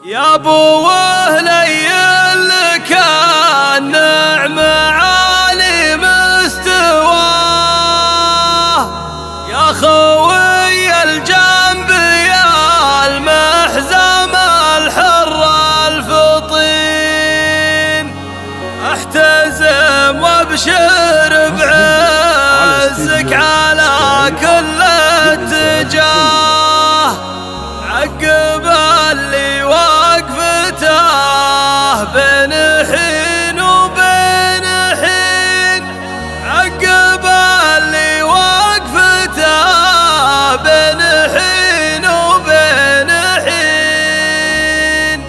يا ابو وهلي لك النعم عالي مستواه، يا خوي الجنب يا المحزم الحر الفطين، احتزم وابشر بعزك على كل اتجاه، عقب اللي وقفته بين حين وبين حين، عقب اللي وقفته بين حين وبين حين.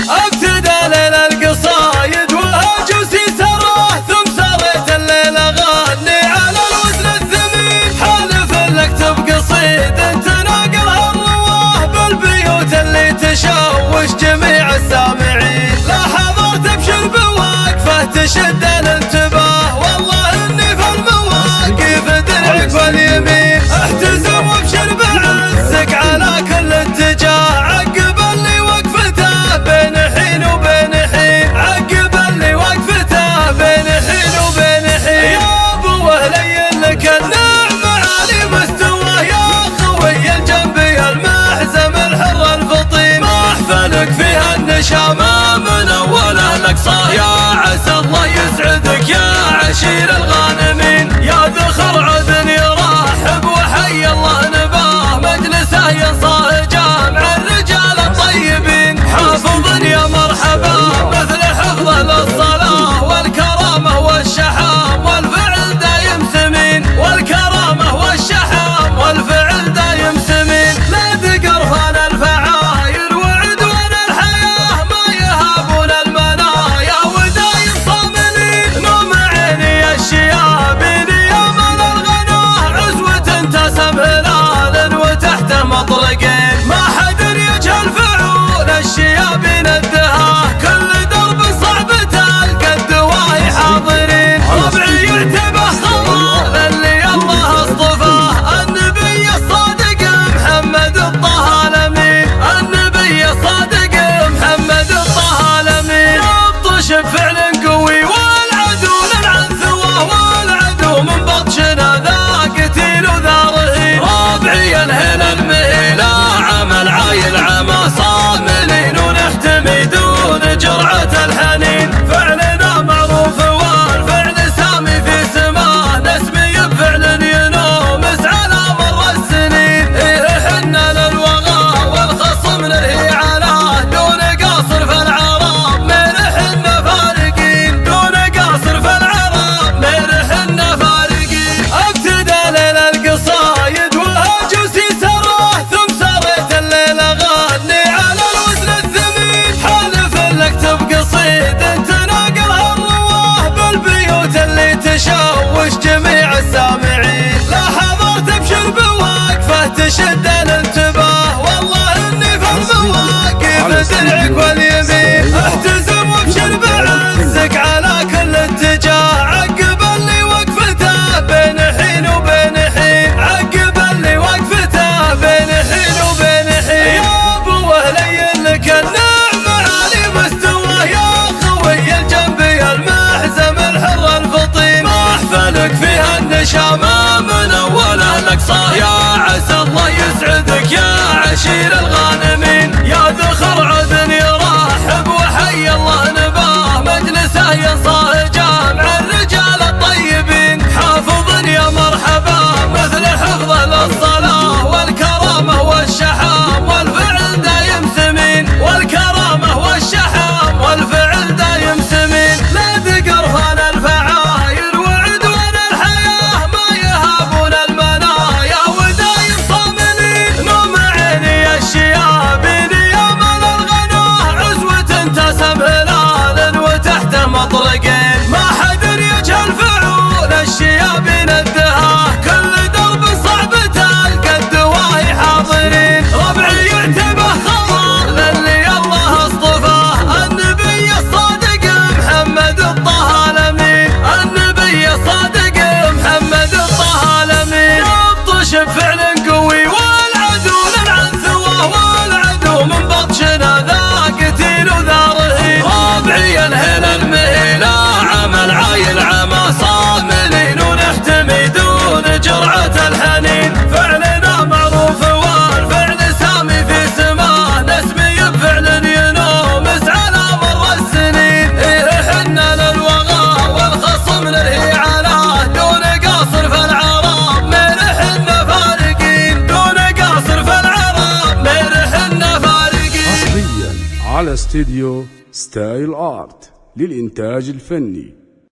ابتدى ليل القصايد وهجوسي سره، ثم سريت الليل اغني على الوزن الثمين، حالف لك اكتب قصيد تناقلها الرواه بالبيوت اللي تشوش جميع السامعين، لا حضرت ابشر بواقفه تشد الانتباه، والله اني في المواقف درعك واليمين، احتزم وابشر بعزك على كل اتجاه، عقب اللي وقفته بين حين وبين حين، عقب اللي وقفته بين حين وبين حين. يا ابو وهلي لك النعم عالي مستواه، يا خوي الجنب يا المحزم الحر الفطين، محفلك فيها النشامة من اوله لاقصاه، يا عسى الله يسعدك يا عشير الغانمين، يا ذخر عدن يرحب وحي الله نباه، مجلسه ينصاه جامع الرجال الطيبين، حافظ يا مرحبا مثل حفظه للصلاة، والكرامة والشحام والفعل دايم سمين، والكرامة والشحام والفعل دايم سمين، لا تقرفان الفعايل وعدوان الحياة، ما يهابون المنايا ودايم صاملين، نوم عيني الشيابين يوم الغناه، عزوة تسم هلال وتحت مطرقين، ما حد يجهل فعول الشيابين الدهاه، كل درب صعب تلقى الدواهي حاضرين، ربعي يعتبه خضال اللي الله اصطفاه، النبي الصادق محمد الطه الامين، النبي الصادق محمد الطه الامين، يبطش بفعل قوي والعدو للعن ثواه، والعدو من بطشنا ذا قتيل وذا رهين، ربعي الهيل المهيلة عمل عايل عما صاملين، ونحتمي دون جرعة الحنين، فعلنا معروف والفعل سامي في سماه، نسمي بفعل ينومس على مر السنين، إيه حنا للوغى والخصم نرهي علاه، دون قاصر في العرب من حنا فارقين، دون قاصر في العرب من حنا فارقين. ابتدى ليل القصايد وهجوسي سره، ثم سريت الليل اغني على الوزن الثمين، حالف لك اكتب قصيد تناقلها الرواه بالبيوت اللي تشوش جميع السامعين، لا حضرت ابشر بواقفه تشد الانتباه، والله اني في المواقف درعك واليمين، احتزم وابشر بعزك على كل اتجاه، عقب اللي وقفته بين حين وبين حين، عقب اللي وقفته بين حين وبين حين. يا ابو وهلي لك النعم عالي مستواه، يا خوي الجنب يا المحزم الحر الفطين، محفلك فيها النشامة من اوله لاقصاه، يا عسى الله يسعدك يا عشير الغانمين، يا ذخر عدن يرحب وحي الله نباه، مجلسه ينصاه جامع الرجال الطيبين، حافظ يا مرحبا مثل حفظه للصلاة، والكرامة والشحام والفعل دايم سمين، والكرامة والشحام والفعل دايم سمين، لا تقرفان الفعايل وعدوان الحياة، ما يهابون المنايا ودايم صاملين، نوم عيني الشيابين يوم الغناه، استديو ستايل آرت للإنتاج الفني.